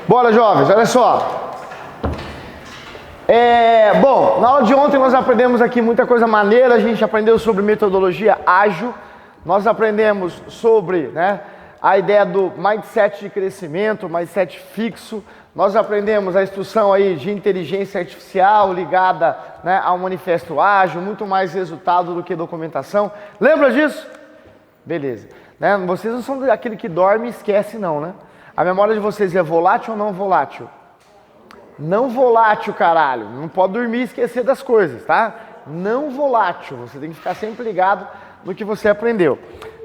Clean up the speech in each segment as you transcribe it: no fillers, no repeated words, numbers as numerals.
Bora, jovens, olha só. Bom, na aula de ontem nós aprendemos aqui muita coisa maneira. A gente aprendeu sobre metodologia ágil. Nós aprendemos sobre, a ideia do mindset de crescimento, mindset fixo. Nós aprendemos a instrução aí de inteligência artificial ligada, ao manifesto ágil, muito mais resultado do que documentação. Lembra disso? Beleza. Vocês não são aquele que dorme e esquece não, né? A memória de vocês é volátil ou não volátil? Não volátil, caralho. Não pode dormir e esquecer das coisas, tá? Não volátil. Você tem que ficar sempre ligado no que você aprendeu.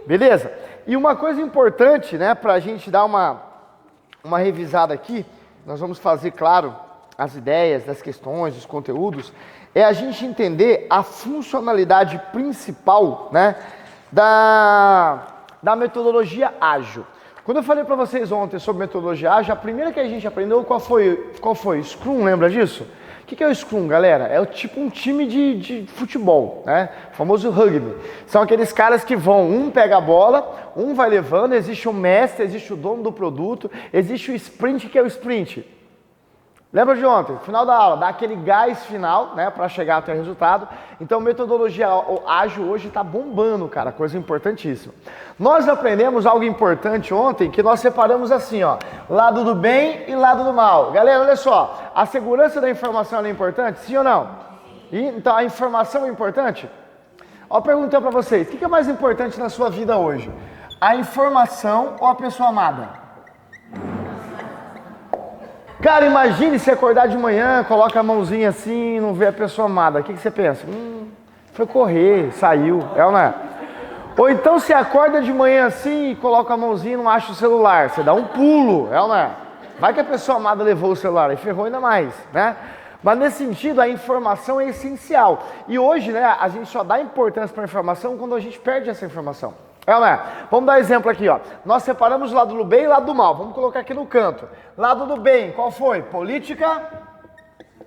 Beleza? E uma coisa importante, pra gente dar uma revisada aqui, nós vamos fazer, claro, as ideias, das questões, dos conteúdos, é a gente entender a funcionalidade principal, da metodologia ágil. Quando eu falei para vocês ontem sobre metodologia ágil, a primeira que a gente aprendeu, qual foi? Scrum, lembra disso? O que é o Scrum, galera? É tipo um time de futebol, o famoso rugby. São aqueles caras que vão, um pega a bola, um vai levando, existe o mestre, existe o dono do produto, existe o sprint, que é o sprint. Lembra de ontem? Final da aula, dá aquele gás final, para chegar até o resultado. Então, metodologia ágil hoje está bombando, cara, coisa importantíssima. Nós aprendemos algo importante ontem, que nós separamos assim, lado do bem e lado do mal. Galera, olha só, a segurança da informação é importante, sim ou não? Então, a informação é importante? Ó, perguntando para vocês, o que é mais importante na sua vida hoje? A informação ou a pessoa amada? Cara, imagine se acordar de manhã, coloca a mãozinha assim e não vê a pessoa amada. O que você pensa? Foi correr, saiu, ou não é? Ou então você acorda de manhã assim e coloca a mãozinha e não acha o celular. Você dá um pulo, ou não é? Vai que a pessoa amada levou o celular e ferrou ainda mais, Mas nesse sentido, a informação é essencial. E hoje, a gente só dá importância para a informação quando a gente perde essa informação. Vamos dar exemplo aqui, Nós separamos o lado do bem e o lado do mal. Vamos colocar aqui no canto. Lado do bem, qual foi? Política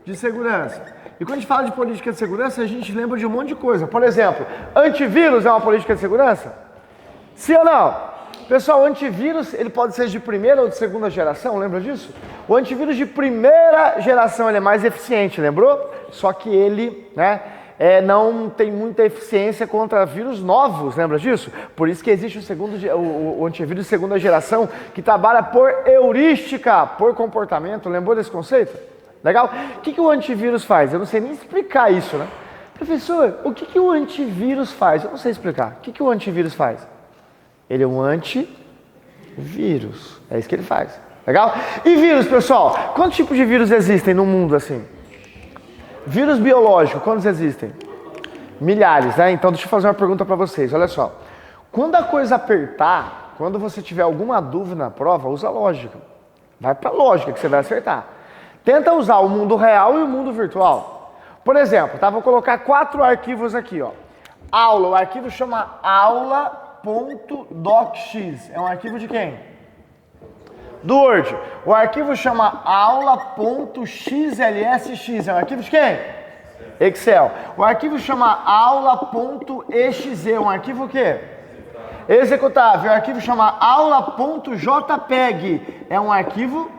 de segurança. E quando a gente fala de política de segurança, a gente lembra de um monte de coisa. Por exemplo, antivírus é uma política de segurança? Sim ou não? Pessoal, o antivírus, ele pode ser de primeira ou de segunda geração, lembra disso? O antivírus de primeira geração, ele é mais eficiente, lembrou? Só que ele, não tem muita eficiência contra vírus novos, lembra disso? Por isso que existe o antivírus de segunda geração, que trabalha por heurística, por comportamento. Lembrou desse conceito? Legal? O que o antivírus faz? Eu não sei nem explicar isso, Professor, o que o antivírus faz? Eu não sei explicar. O que o antivírus faz? Ele é um antivírus. É isso que ele faz. Legal? E vírus, pessoal? Quantos tipos de vírus existem no mundo assim? Vírus biológico, quantos existem? Milhares, Então deixa eu fazer uma pergunta para vocês, olha só. Quando a coisa apertar, quando você tiver alguma dúvida na prova, usa lógica. Vai para lógica que você vai acertar. Tenta usar o mundo real e o mundo virtual. Por exemplo, vou colocar 4 arquivos aqui, Aula, o arquivo chama aula.docx. É um arquivo de quem? Do Word. O arquivo chama aula.xlsx. É um arquivo de quem? Excel. O arquivo chama aula.exe. Um arquivo o quê? Executável. O arquivo chama aula.jpeg. É um arquivo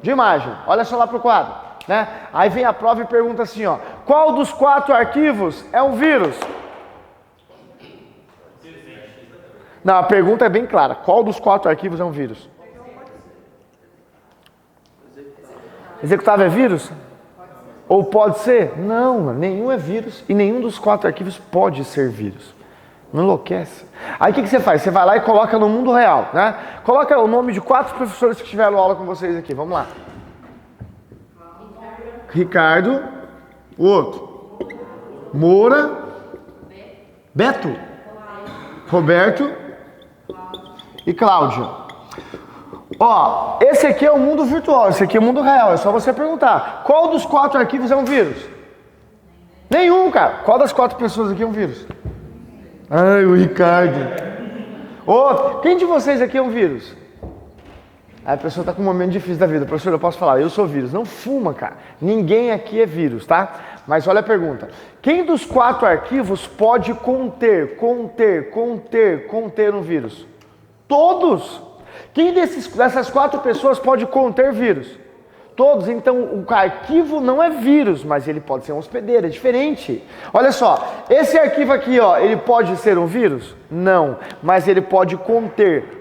de imagem. Olha só lá pro quadro, Aí vem a prova e pergunta assim, qual dos 4 arquivos é um vírus? Não, a pergunta é bem clara. Qual dos 4 arquivos é um vírus? Executável é vírus? Ou pode ser? Não, nenhum é vírus e nenhum dos 4 arquivos pode ser vírus. Não enlouquece. Aí o que você faz? Você vai lá e coloca no mundo real, Coloca o nome de 4 professores que tiveram aula com vocês aqui. Vamos lá. Ricardo. O outro. Moura. Beto. Roberto. E Cláudia. Esse aqui é o mundo virtual, esse aqui é o mundo real. É só você perguntar, qual dos 4 arquivos é um vírus? Nenhum, cara. Qual das 4 pessoas aqui é um vírus? Ai, o Ricardo. Quem de vocês aqui é um vírus? Aí a pessoa está com um momento difícil da vida. Professor, eu posso falar, eu sou vírus. Não fuma, cara. Ninguém aqui é vírus, tá? Mas olha a pergunta. Quem dos 4 arquivos pode conter um vírus? Todos. Quem dessas 4 pessoas pode conter vírus? Todos. Então o arquivo não é vírus, mas ele pode ser um hospedeiro, é diferente. Olha só, esse arquivo aqui, ó, ele pode ser um vírus? Não, mas ele pode conter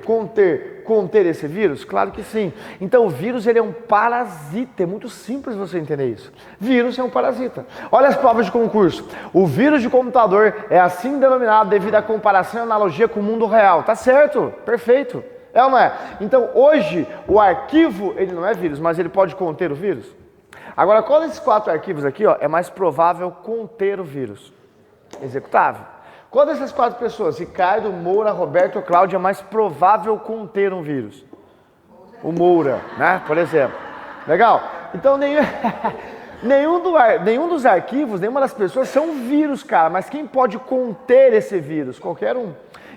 esse vírus? Claro que sim. Então o vírus ele é um parasita, é muito simples você entender isso. Vírus é um parasita. Olha as provas de concurso. O vírus de computador é assim denominado devido à comparação e analogia com o mundo real. Tá certo, perfeito. É ou não é? Então hoje o arquivo ele não é vírus, mas ele pode conter o vírus? Agora qual desses 4 arquivos aqui, ó, é mais provável conter o vírus? Executável. Qual dessas 4 pessoas, Ricardo, Moura, Roberto ou Cláudia, é mais provável conter um vírus? O Moura, né? Por exemplo. Legal? Então nenhum dos arquivos, nenhuma das pessoas são vírus, cara. Mas quem pode conter esse vírus? Qualquer um.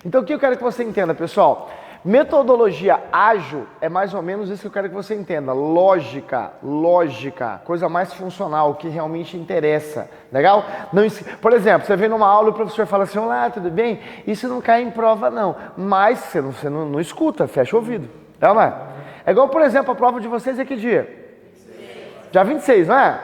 Então o que eu quero que você entenda, pessoal? Metodologia ágil é mais ou menos isso que eu quero que você entenda. Lógica, coisa mais funcional, que realmente interessa. Legal? Não, por exemplo, você vem numa aula e o professor fala assim, olá, tudo bem? Isso não cai em prova não, mas você não escuta, fecha o ouvido. É ou não é? É igual, por exemplo, a prova de vocês é que dia? 26. Dia 26, não é?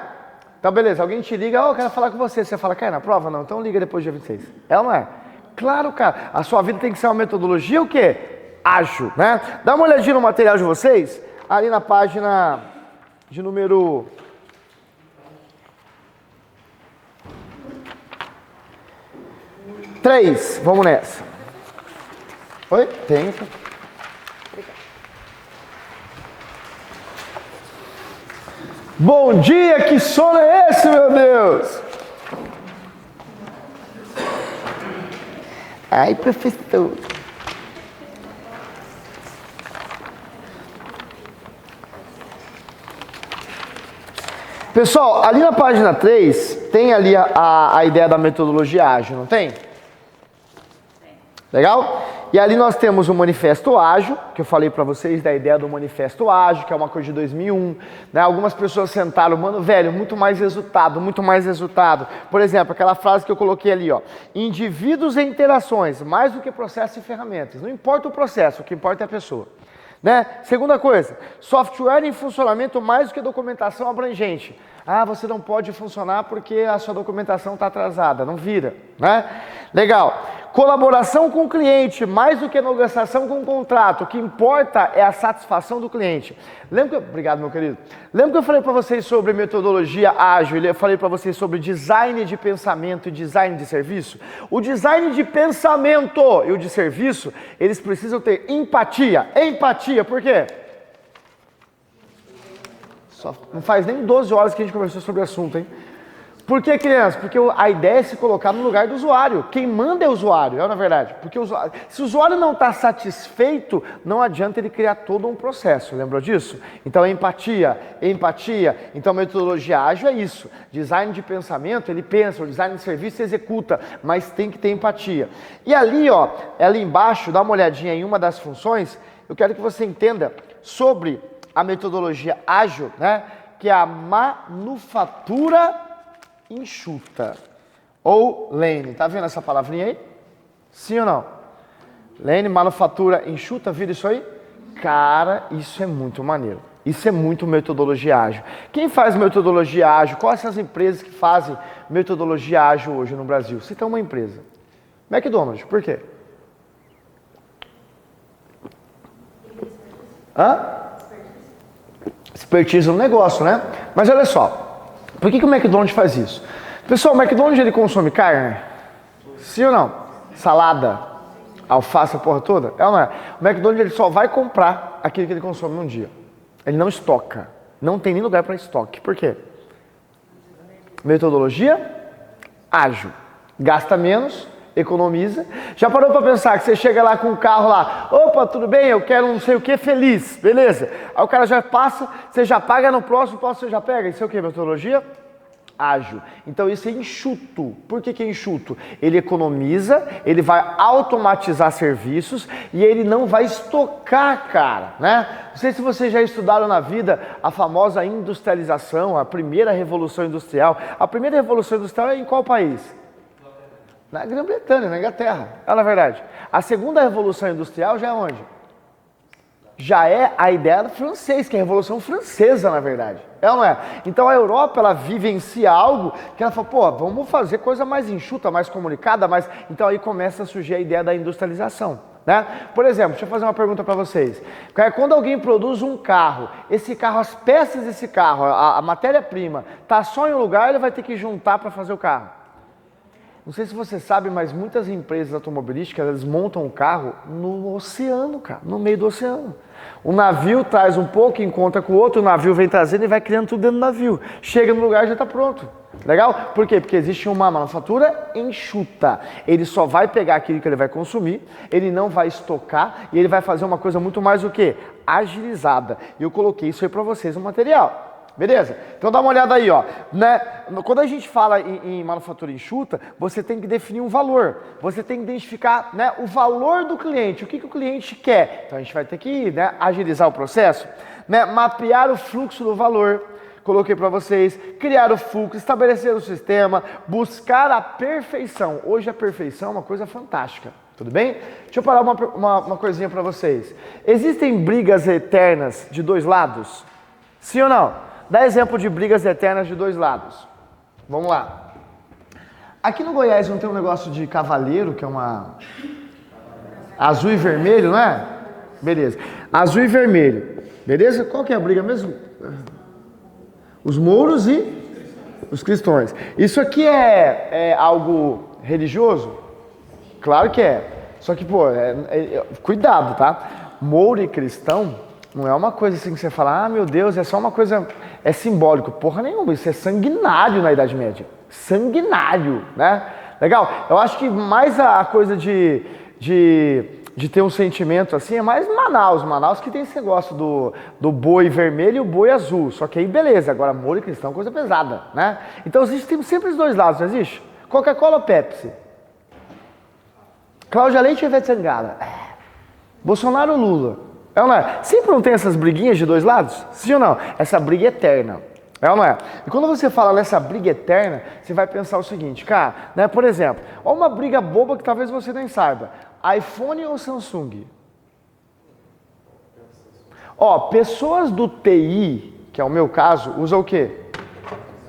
Então beleza, alguém te liga, eu quero falar com você. Você fala, cai na prova? Não, então liga depois do dia 26. É ou não é? Claro, cara, a sua vida tem que ser uma metodologia o quê? Ágil, né? Dá uma olhadinha no material de vocês, ali na página de número 3, vamos nessa. Oi? Tem. Bom dia, que sono é esse, meu Deus? Ai, professor. Pessoal, ali na página 3, tem ali a ideia da metodologia ágil, não tem? Legal? E ali nós temos o manifesto ágil, que eu falei para vocês da ideia do manifesto ágil, que é uma coisa de 2001. Né? Algumas pessoas sentaram, mano, velho, muito mais resultado, muito mais resultado. Por exemplo, aquela frase que eu coloquei ali, ó. Indivíduos e interações, mais do que processo e ferramentas. Não importa o processo, o que importa é a pessoa. Né? Segunda coisa, software em funcionamento mais do que documentação abrangente. Ah, você não pode funcionar porque a sua documentação está atrasada, não vira, né? Legal. Colaboração com o cliente, mais do que negociação com o contrato. O que importa é a satisfação do cliente. Obrigado, meu querido. Lembra que eu falei para vocês sobre metodologia ágil? Eu falei para vocês sobre design de pensamento e design de serviço? O design de pensamento e o de serviço, eles precisam ter empatia. Empatia, por quê? Não faz nem 12 horas que a gente conversou sobre o assunto, hein? Por que, criança? Porque a ideia é se colocar no lugar do usuário. Quem manda é o usuário, é na verdade. Porque se o usuário não está satisfeito, não adianta ele criar todo um processo. Lembrou disso? Então, empatia. Então, metodologia ágil é isso. Design de pensamento, ele pensa. O design de serviço executa, mas tem que ter empatia. E ali, ó, ali embaixo, dá uma olhadinha em uma das funções. Eu quero que você entenda sobre a metodologia ágil, né? Que é a manufatura enxuta, ou Lean. Tá vendo essa palavrinha aí? Sim ou não? Lean, manufatura enxuta, vira isso aí? Cara, isso é muito maneiro. Isso é muito metodologia ágil. Quem faz metodologia ágil? Quais são as empresas que fazem metodologia ágil hoje no Brasil? Cita uma empresa. McDonald's, por quê? Expertise no negócio, né? Mas olha só. Por que o McDonald's faz isso? Pessoal, o McDonald's ele consome carne? Sim ou não? Salada, alface, a porra toda? É ou não é? O McDonald's ele só vai comprar aquilo que ele consome num dia. Ele não estoca. Não tem nem lugar para estoque. Por quê? Metodologia ágil. Gasta menos, economiza. Já parou para pensar que você chega lá com o carro lá, opa, tudo bem, eu quero não sei o que, feliz, beleza. Aí o cara já passa, você já paga no próximo você já pega. Isso é o que? Metodologia ágil. Então isso é enxuto. Por que é enxuto? Ele economiza, ele vai automatizar serviços e ele não vai estocar, cara, né? Não sei se vocês já estudaram na vida a famosa industrialização, a primeira revolução industrial. A primeira revolução industrial é em qual país? Na Grã-Bretanha, na Inglaterra. É na verdade. A segunda revolução industrial já é onde? já é a ideia do francês, que é a Revolução Francesa, na verdade. É ou não é? Então a Europa, ela vivencia algo que ela fala, pô, vamos fazer coisa mais enxuta, mais comunicada, mais... Então aí começa a surgir a ideia da industrialização, né? Por exemplo, deixa eu fazer uma pergunta para vocês. Quando alguém produz um carro, esse carro, as peças desse carro, a matéria-prima, tá só em um lugar, ele vai ter que juntar para fazer o carro. Não sei se você sabe, mas muitas empresas automobilísticas, eles montam o carro no oceano, cara, no meio do oceano. O navio traz um pouco, encontra com o outro, o navio vem trazendo e vai criando tudo dentro do navio. Chega no lugar e já está pronto. Legal? Por quê? Porque existe uma manufatura enxuta. Ele só vai pegar aquilo que ele vai consumir, ele não vai estocar e ele vai fazer uma coisa muito mais o quê? Agilizada. E eu coloquei isso aí para vocês no material. Beleza? Então dá uma olhada aí, ó. Né? Quando a gente fala em manufatura enxuta, você tem que definir um valor. Você tem que identificar, né, o valor do cliente, o que o cliente quer. Então a gente vai ter que, né, agilizar o processo, né, mapear o fluxo do valor. Coloquei para vocês, criar o fluxo, estabelecer o sistema, buscar a perfeição. Hoje a perfeição é uma coisa fantástica. Tudo bem? Deixa eu parar uma coisinha para vocês. Existem brigas eternas de dois lados? Sim ou não? Dá exemplo de brigas eternas de dois lados. Vamos lá. Aqui no Goiás não tem um negócio de cavaleiro, que é uma... azul e vermelho, não é? Beleza. Azul e vermelho. Beleza? Qual que é a briga mesmo? Os mouros e os cristãos. Isso aqui é algo religioso? Claro que é. Só que, pô, cuidado, tá? Mouro e cristão não é uma coisa assim que você fala, ah, meu Deus, é só uma coisa, é simbólico. Porra nenhuma, isso é sanguinário na Idade Média. Sanguinário, né? Legal? Eu acho que mais a coisa de ter um sentimento assim é mais Manaus. Manaus que tem esse negócio do boi vermelho e o boi azul. Só que aí beleza, agora mouro e cristão é coisa pesada, né? Então existe sempre os dois lados, não existe? Coca-Cola ou Pepsi? Cláudia Leite ou Ivete Sangalo? Bolsonaro ou Lula? É ou não é? Sempre não tem essas briguinhas de dois lados? Sim ou não? Essa briga é eterna. É ou não é? E quando você fala nessa briga eterna, você vai pensar o seguinte, cara, né? Por exemplo, olha uma briga boba que talvez você nem saiba. iPhone ou Samsung? Ó, pessoas do TI, que é o meu caso, usam o quê?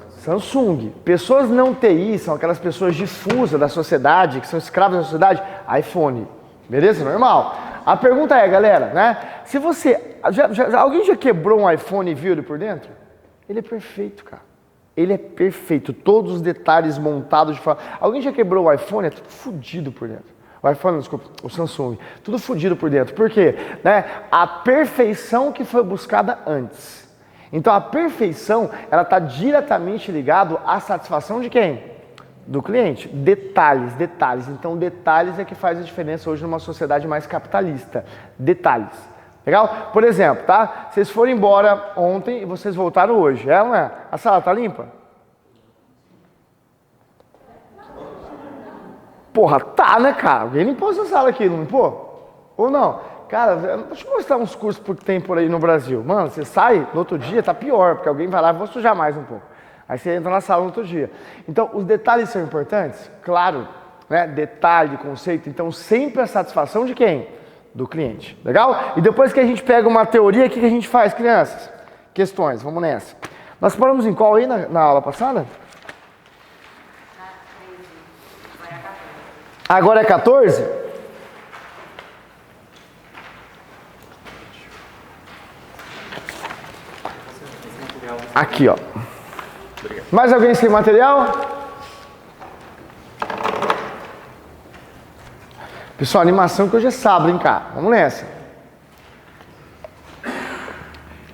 Samsung. Pessoas não TI, são aquelas pessoas difusas da sociedade, que são escravas da sociedade, iPhone. Beleza? Normal. A pergunta é, galera, né? Se você... alguém já quebrou um iPhone e viu ele por dentro? Ele é perfeito, cara. Ele é perfeito. Todos os detalhes montados de forma... Alguém já quebrou o iPhone? É tudo fodido por dentro. O iPhone, desculpa, o Samsung. Tudo fodido por dentro. Por quê? Né? A perfeição que foi buscada antes. Então a perfeição, ela está diretamente ligada à satisfação de quem? Do cliente. Detalhes, detalhes. Então, detalhes é que faz a diferença hoje numa sociedade mais capitalista. Detalhes. Legal? Por exemplo, tá? Vocês foram embora ontem e vocês voltaram hoje. É ou não é? A sala tá limpa? Porra, tá, né, cara? Alguém limpou essa sala aqui, não limpou? Ou não? Cara, deixa eu mostrar uns cursos que tem por aí no Brasil. Mano, você sai, no outro dia tá pior, porque alguém vai lá e vou sujar mais um pouco. Aí você entra na sala no outro dia. Então, os detalhes são importantes? Claro, né? Detalhe, conceito. Então, sempre a satisfação de quem? Do cliente. Legal? E depois que a gente pega uma teoria, o que a gente faz, crianças? Questões, vamos nessa. Nós paramos em qual aí na aula passada? Agora é 14? Aqui, ó. Mais alguém sem material? Pessoal, animação que hoje é sábado, hein, cara? Vamos nessa.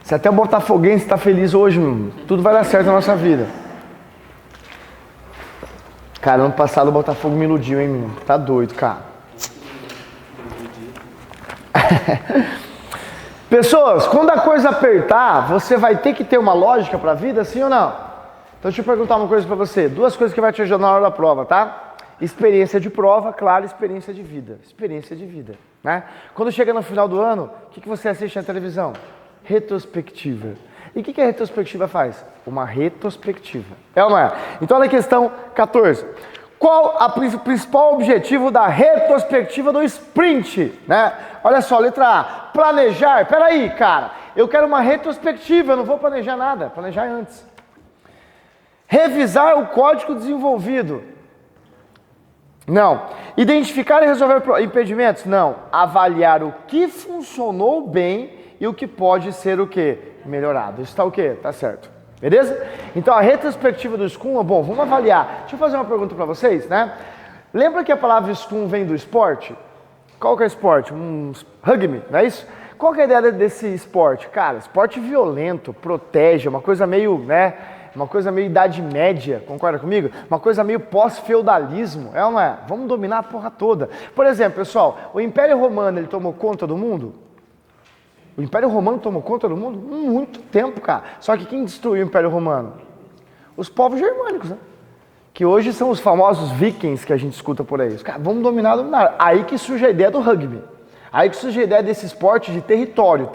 Se até o botafoguense está feliz hoje, tudo vai dar certo na nossa vida. Cara, ano passado o Botafogo me iludiu, hein, menino? Tá doido, cara. Pessoas, quando a coisa apertar, você vai ter que ter uma lógica para a vida, sim ou não? Então deixa eu perguntar uma coisa para você. Duas coisas que vai te ajudar na hora da prova, tá? Experiência de prova, claro, experiência de vida. Experiência de vida, né? Quando chega no final do ano, o que você assiste na televisão? Retrospectiva. E o que a retrospectiva faz? Uma retrospectiva. É ou não é? Então olha a questão 14. Qual o principal objetivo da retrospectiva do sprint, né? Olha só, letra A, planejar. Peraí, cara, eu quero uma retrospectiva, eu não vou planejar nada, planejar antes. Revisar o código desenvolvido. Não. Identificar e resolver impedimentos? Não. Avaliar o que funcionou bem e o que pode ser o quê? Melhorado. Isso tá o quê? Tá certo. Beleza? Então a retrospectiva do Scrum, bom, vamos avaliar. Deixa eu fazer uma pergunta para vocês, né? Lembra que a palavra Scrum vem do esporte? Qual que é o esporte? Rugby, não é isso? Qual que é a ideia desse esporte? Cara, esporte violento, protege, uma coisa meio, né? Uma coisa meio idade média, concorda comigo? Uma coisa meio pós-feudalismo, é ou não é? Vamos dominar a porra toda. Por exemplo, pessoal, o Império Romano, ele tomou conta do mundo? O Império Romano tomou conta do mundo? Muito tempo, cara. Só que quem destruiu o Império Romano? Os povos germânicos, né? Que hoje são os famosos vikings que a gente escuta por aí. Os caras, vamos dominar. Aí que surge a ideia do rugby. Aí que surge a ideia desse esporte de território.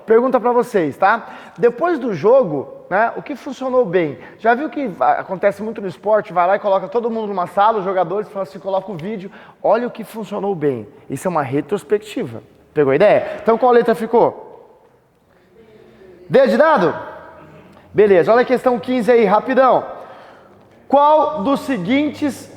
Pergunta pra vocês, tá? Depois do jogo, né, o que funcionou bem? Já viu que acontece muito no esporte? Vai lá e coloca todo mundo numa sala, os jogadores, fala assim, coloca o vídeo. Olha o que funcionou bem. Isso é uma retrospectiva. Pegou a ideia? Então qual letra ficou? D de dado? Beleza, olha a questão 15 aí, rapidão. Qual dos seguintes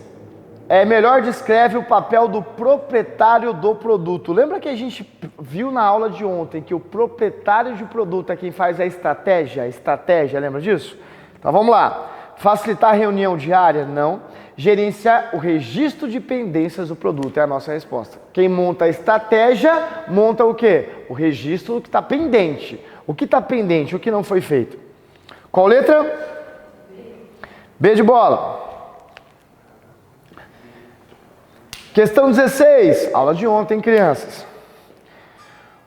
melhor descreve o papel do proprietário do produto? Lembra que a gente viu na aula de ontem que o proprietário de produto é quem faz a estratégia, lembra disso? Então vamos lá. Facilitar a reunião diária? Não. Gerenciar o registro de pendências do produto é a nossa resposta. Quem monta a estratégia, monta o quê? O registro do que está pendente. O que está pendente, o que não foi feito. Qual letra? B de bola. Questão 16, aula de ontem, crianças.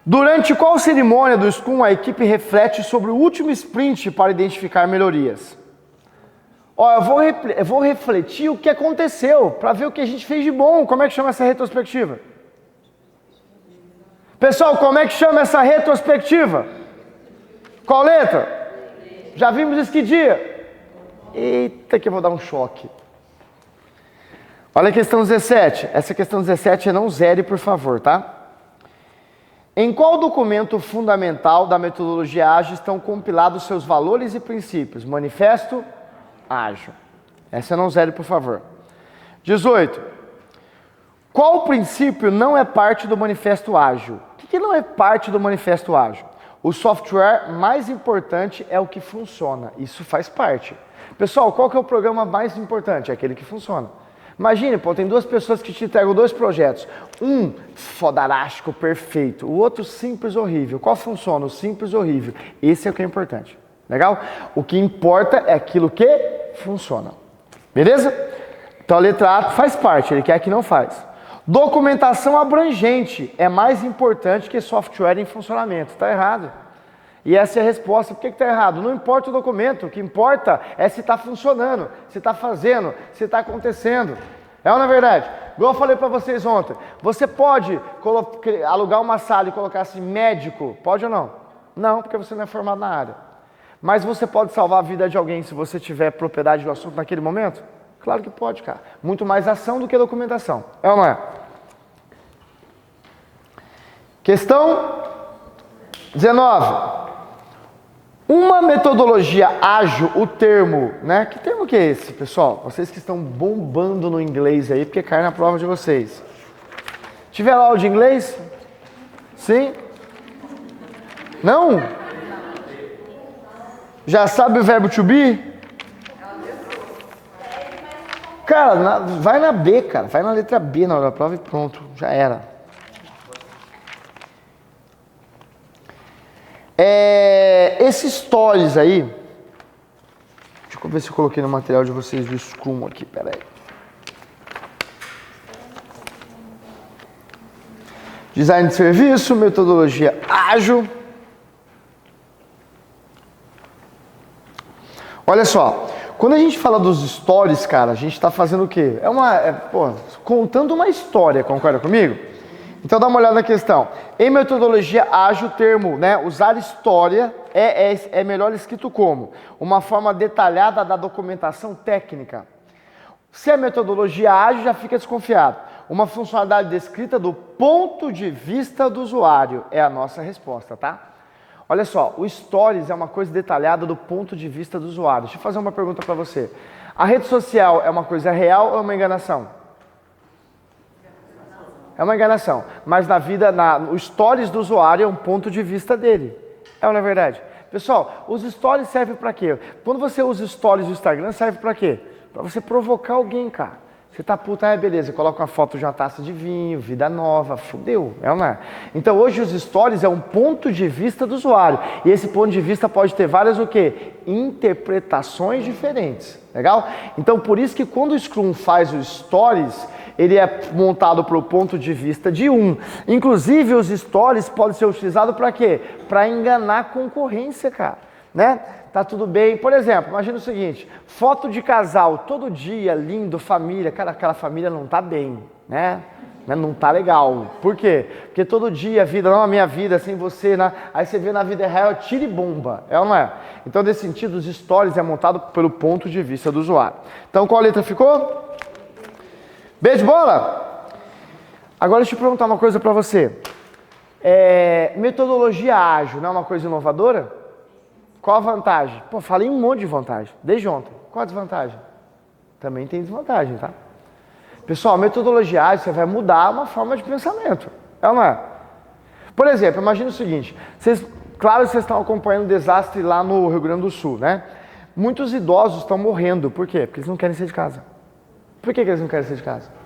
Durante qual cerimônia do Scrum a equipe reflete sobre o último sprint para identificar melhorias? Ó, eu vou refletir o que aconteceu, para ver o que a gente fez de bom. Como é que chama essa retrospectiva? Pessoal, como é que chama essa retrospectiva? Qual letra? Já vimos isso que dia? Eita, que eu vou dar um choque. Olha a questão 17. Essa questão 17 não zere, por favor, tá? Em qual documento fundamental da metodologia ágil estão compilados seus valores e princípios? Manifesto ágil. Essa não zere, por favor. 18. Qual princípio não é parte do manifesto ágil? O que não é parte do manifesto ágil? O software mais importante é o que funciona. Isso faz parte. Pessoal, qual que é o programa mais importante? É aquele que funciona. Imagine, pô, tem duas pessoas que te entregam dois projetos. Um fodarástico, perfeito. O outro simples, horrível. Qual funciona? O simples, horrível. Esse é o que é importante. Legal? O que importa é aquilo que funciona. Beleza? Então a letra A faz parte, ele quer que não faz. Documentação abrangente é mais importante que software em funcionamento. Está errado. E essa é a resposta. Por que está errado? Não importa o documento, o que importa é se está funcionando, se está fazendo, se está acontecendo. É ou não é verdade? Igual eu falei para vocês ontem, você pode alugar uma sala e colocar assim, médico, pode ou não? Não, porque você não é formado na área. Mas você pode salvar a vida de alguém se você tiver propriedade do assunto naquele momento? Claro que pode, cara. Muito mais ação do que documentação. É ou não é? Questão 19. Uma metodologia ágil, o termo, né? Que termo que é esse, pessoal? Vocês que estão bombando no inglês aí, porque cai na prova de vocês. Tiver aula de inglês? Sim? Não? Já sabe o verbo to be? Cara, vai na B, cara. Vai na letra B na hora da prova e pronto. Já era. Esses stories aí, deixa eu ver se eu coloquei no material de vocês do Scrum aqui, peraí. Design de serviço, metodologia ágil. Olha só, quando a gente fala dos stories, cara, a gente está fazendo o quê? Contando uma história, concorda comigo? Então dá uma olhada na questão. Em metodologia ágil, o termo, né, usar história é melhor escrito como uma forma detalhada da documentação técnica. Se é metodologia ágil, já fica desconfiado. Uma funcionalidade descrita do ponto de vista do usuário é a nossa resposta, tá? Olha só, o Stories é uma coisa detalhada do ponto de vista do usuário. Deixa eu fazer uma pergunta para você. A rede social é uma coisa real ou é uma enganação? É uma enganação. Mas o Stories do usuário é um ponto de vista dele. É ou não é verdade? Pessoal, os Stories servem para quê? Quando você usa Stories do Instagram, serve para quê? Para você provocar alguém, cara. Você tá puta, beleza, coloca uma foto de uma taça de vinho, vida nova, fudeu, é ou não é? Então hoje os stories é um ponto de vista do usuário. E esse ponto de vista pode ter várias o quê? Interpretações diferentes, legal? Então por isso que quando o Scrum faz os stories, ele é montado para o ponto de vista de um. Inclusive os stories podem ser utilizados para quê? Para enganar a concorrência, cara, né? Tá tudo bem. Por exemplo, imagina o seguinte, foto de casal, todo dia, lindo, família, cara, aquela família não tá bem, né? Não tá legal. Por quê? Porque todo dia a vida, não a minha vida, sem você, né? Aí você vê na vida real, tira e bomba, é ou não é? Então, nesse sentido, os stories é montado pelo ponto de vista do usuário. Então, qual letra ficou? B de bola? Agora deixa eu perguntar uma coisa pra você. Metodologia ágil, não é uma coisa inovadora? Qual a vantagem? Pô, falei um monte de vantagem, desde ontem. Qual a desvantagem? Também tem desvantagem, tá? Pessoal, a metodologia ágil, você vai mudar uma forma de pensamento, é ou não é? Por exemplo, imagina o seguinte, claro que vocês estão acompanhando o desastre lá no Rio Grande do Sul, né? Muitos idosos estão morrendo, por quê? Porque eles não querem sair de casa. Por que eles não querem sair de casa?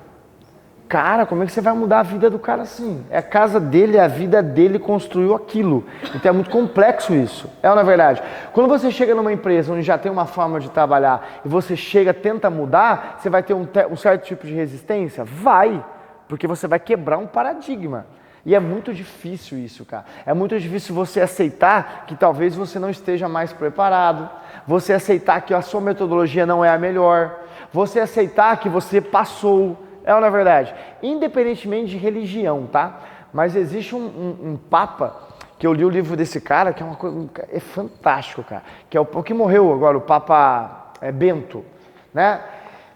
Cara, como é que você vai mudar a vida do cara assim? É a casa dele, é a vida dele, construiu aquilo. Então é muito complexo isso. É ou não é verdade? Quando você chega numa empresa onde já tem uma forma de trabalhar e você chega, tenta mudar, você vai ter um certo tipo de resistência? Vai, porque você vai quebrar um paradigma. E é muito difícil isso, cara. É muito difícil você aceitar que talvez você não esteja mais preparado, você aceitar que a sua metodologia não é a melhor, você aceitar que você passou. É ou não é verdade? Independentemente de religião, tá? Mas existe um papa, que eu li o livro desse cara, que é uma coisa, é fantástico, cara. Que é o que morreu agora, o Papa Bento, né?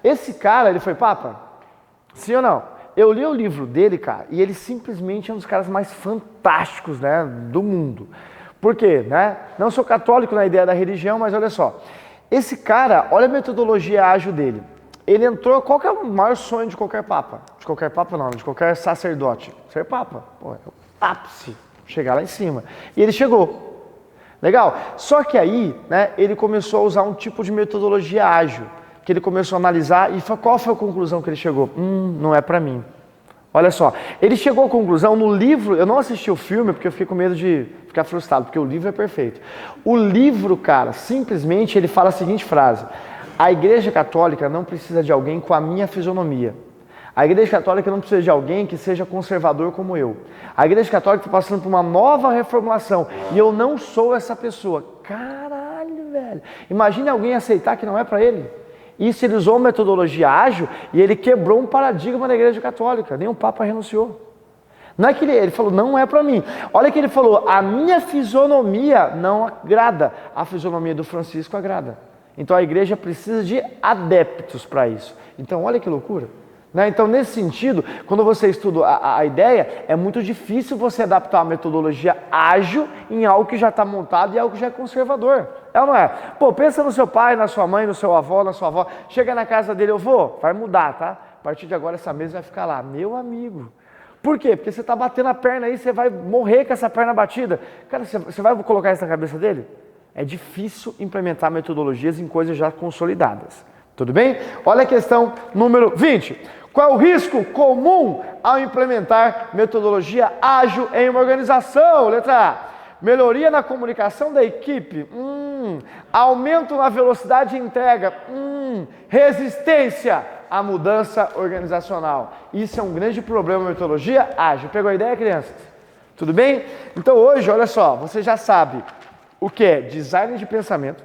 Esse cara, ele foi papa? Sim ou não? Eu li o livro dele, cara, e ele simplesmente é um dos caras mais fantásticos, né, do mundo. Por quê, né? Não sou católico na ideia da religião, mas olha só. Esse cara, olha a metodologia ágil dele. Ele entrou, qual que é o maior sonho de qualquer papa? De qualquer papa não, de qualquer sacerdote. Ser papa. Pô, é o ápice, chegar lá em cima. E ele chegou. Legal? Só que aí, né, ele começou a usar um tipo de metodologia ágil, que ele começou a analisar e qual foi a conclusão que ele chegou? Não é pra mim. Olha só, ele chegou à conclusão no livro, eu não assisti o filme porque eu fiquei com medo de ficar frustrado, porque o livro é perfeito. O livro, cara, simplesmente ele fala a seguinte frase: a Igreja Católica não precisa de alguém com a minha fisionomia. A Igreja Católica não precisa de alguém que seja conservador como eu. A Igreja Católica está passando por uma nova reformulação e eu não sou essa pessoa. Caralho, velho. Imagine alguém aceitar que não é para ele. Isso ele usou uma metodologia ágil e ele quebrou um paradigma da Igreja Católica. Nem o Papa renunciou. Não é que ele falou, não é para mim. Olha que ele falou, a minha fisionomia não agrada. A fisionomia do Francisco agrada. Então a igreja precisa de adeptos para isso. Então olha que loucura. Né? Então nesse sentido, quando você estuda a ideia, é muito difícil você adaptar a metodologia ágil em algo que já está montado e algo que já é conservador. É ou não é? Pô, pensa no seu pai, na sua mãe, no seu avô, na sua avó. Chega na casa dele, eu vou, vai mudar, tá? A partir de agora essa mesa vai ficar lá. Meu amigo. Por quê? Porque você está batendo a perna aí, você vai morrer com essa perna batida. Cara, você vai colocar isso na cabeça dele? É difícil implementar metodologias em coisas já consolidadas. Tudo bem? Olha a questão número 20. Qual é o risco comum ao implementar metodologia ágil em uma organização? Letra A. Melhoria na comunicação da equipe. Aumento na velocidade de entrega. Resistência à mudança organizacional. Isso é um grande problema na metodologia ágil. Pegou a ideia, crianças? Tudo bem? Então hoje, olha só, você já sabe o que é design de pensamento,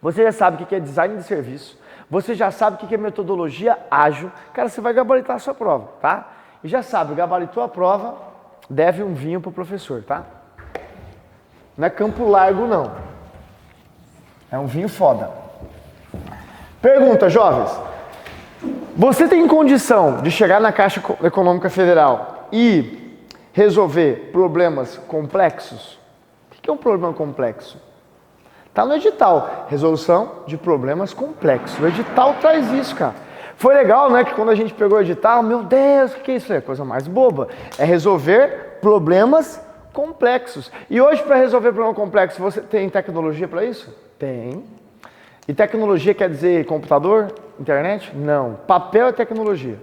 você já sabe o que é design de serviço, você já sabe o que é metodologia ágil. Cara, você vai gabaritar a sua prova, tá? E já sabe, gabaritou a prova, deve um vinho pro professor, tá? Não é Campo Largo, não. É um vinho foda. Pergunta, jovens. Você tem condição de chegar na Caixa Econômica Federal e resolver problemas complexos? O que é um problema complexo? Está no edital, resolução de problemas complexos. O edital traz isso, cara. Foi legal, né, que quando a gente pegou o edital, meu Deus, o que é isso? É coisa mais boba. É resolver problemas complexos. E hoje, para resolver problema complexo, você tem tecnologia para isso? Tem. E tecnologia quer dizer computador, internet? Não. Papel é tecnologia.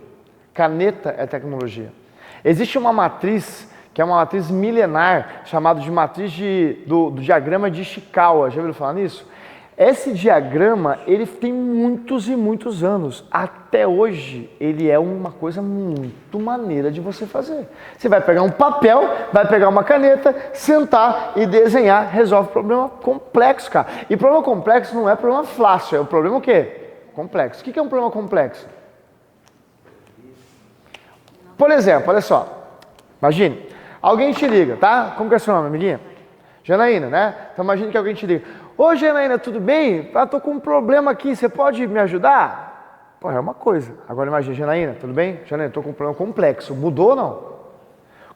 Caneta é tecnologia. Existe uma matriz, que é uma matriz milenar, chamada de matriz do diagrama de Ishikawa. Já ouviram falar nisso? Esse diagrama, ele tem muitos e muitos anos. Até hoje, ele é uma coisa muito maneira de você fazer. Você vai pegar um papel, vai pegar uma caneta, sentar e desenhar, resolve problema complexo, cara. E problema complexo não é problema fácil, é o problema o quê? Complexo. O que é um problema complexo? Por exemplo, olha só. Imagine, alguém te liga, tá? Como que é seu nome, amiguinha? Janaína, né? Então imagine que alguém te liga. Ô Janaína, tudo bem? Tô com um problema aqui, você pode me ajudar? Pô, é uma coisa. Agora imagine, Janaína, tudo bem? Janaína, tô com um problema complexo. Mudou ou não?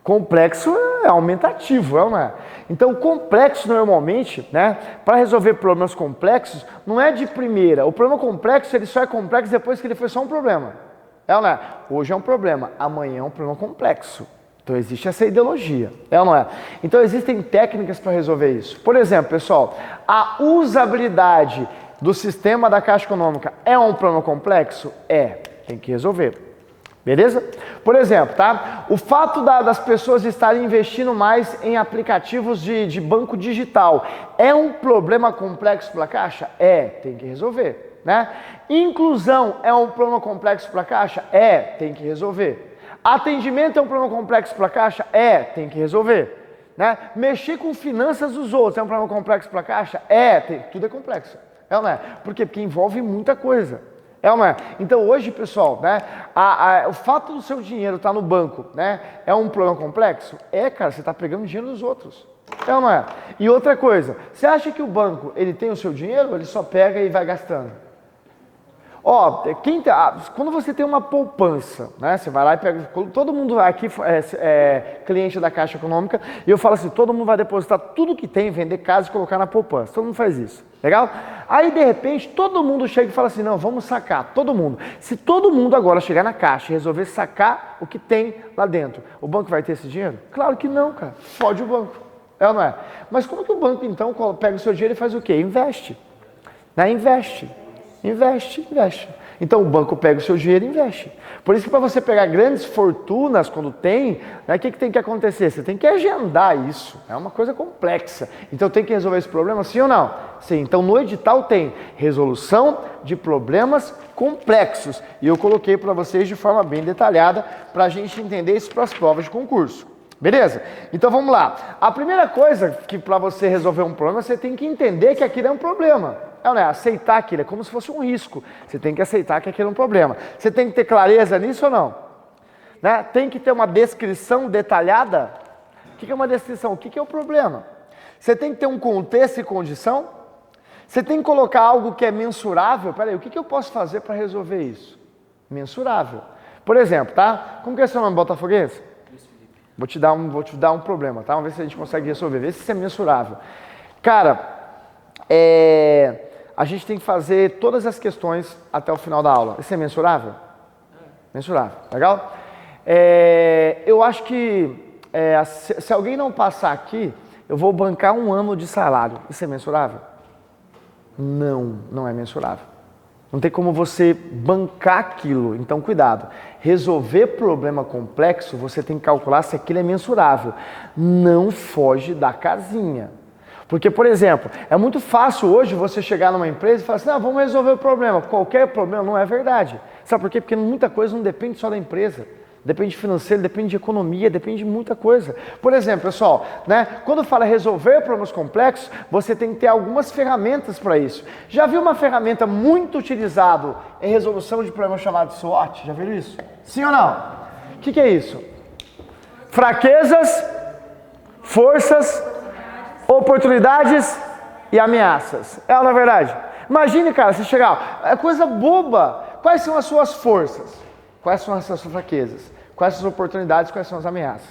Complexo é aumentativo, não é? Então, complexo normalmente, né? Para resolver problemas complexos, não é de primeira. O problema complexo, ele só é complexo depois que ele foi só um problema. É ou não é? Hoje é um problema, amanhã é um problema complexo. Então existe essa ideologia, é ou não é? Então existem técnicas para resolver isso. Por exemplo, pessoal, a usabilidade do sistema da Caixa Econômica é um problema complexo? É, tem que resolver. Beleza? Por exemplo, tá? O fato das pessoas estarem investindo mais em aplicativos de banco digital é um problema complexo para a Caixa? É, tem que resolver, né? Inclusão é um problema complexo para a Caixa? É, tem que resolver. Atendimento é um problema complexo para a Caixa? É, tem que resolver. Né? Mexer com finanças dos outros é um problema complexo para a Caixa? É, tudo é complexo. É ou não é? Por quê? Porque envolve muita coisa. É ou não é? Então hoje, pessoal, né, o fato do seu dinheiro estar no banco, né, é um problema complexo? É, cara, você está pegando dinheiro dos outros. É ou não é? E outra coisa, você acha que o banco, ele tem o seu dinheiro ou ele só pega e vai gastando? Ó, quando você tem uma poupança, né? Você vai lá e pega. Todo mundo aqui é cliente da Caixa Econômica e eu falo assim: todo mundo vai depositar tudo que tem, vender casa e colocar na poupança. Todo mundo faz isso, legal? Aí de repente todo mundo chega e fala assim: não, vamos sacar, todo mundo. Se todo mundo agora chegar na Caixa e resolver sacar o que tem lá dentro, o banco vai ter esse dinheiro? Claro que não, cara. Fode o banco, é ou não é? Mas como que o banco então pega o seu dinheiro e faz o quê? Investe, né? Investe. Então o banco pega o seu dinheiro e investe. Por isso que para você pegar grandes fortunas quando tem, né, o que tem que acontecer? Você tem que agendar isso. É uma coisa complexa. Então tem que resolver esse problema, sim ou não? Sim. Então no edital tem resolução de problemas complexos. E eu coloquei para vocês de forma bem detalhada para a gente entender isso para as provas de concurso. Beleza? Então vamos lá. A primeira coisa que para você resolver um problema, você tem que entender que aquilo é um problema. É, não é? Aceitar aquilo, é como se fosse um risco. Você tem que aceitar que aquilo é um problema. Você tem que ter clareza nisso ou não? Né? Tem que ter uma descrição detalhada. O que é uma descrição? O que é o problema? Você tem que ter um contexto e condição. Você tem que colocar algo que é mensurável. Peraí, o que eu posso fazer para resolver isso? Mensurável. Por exemplo, tá? Como que é seu nome, botafoguense? Vou te dar um problema, tá? Vamos ver se a gente consegue resolver. Vê se isso é mensurável. Cara, a gente tem que fazer todas as questões até o final da aula. Isso é mensurável? Mensurável, legal? Eu acho que se alguém não passar aqui, eu vou bancar 1 ano de salário. Isso é mensurável? Não, não é mensurável. Não tem como você bancar aquilo. Então, cuidado. Resolver problema complexo, você tem que calcular se aquilo é mensurável. Não foge da casinha. Porque, por exemplo, é muito fácil hoje você chegar numa empresa e falar assim: não, vamos resolver o problema. Qualquer problema, não é verdade. Sabe por quê? Porque muita coisa não depende só da empresa. Depende de financeiro, depende de economia, depende de muita coisa. Por exemplo, pessoal, né, quando fala resolver problemas complexos, você tem que ter algumas ferramentas para isso. Já viu uma ferramenta muito utilizada em resolução de problemas chamado SWOT? Já viu isso? Sim ou não? O que é isso? Fraquezas, forças, oportunidades e ameaças. É ou não é verdade? Imagine, cara, você chegar, é coisa boba. quais são as suas forças? Quais são as suas fraquezas? Quais são as oportunidades? Quais são as ameaças?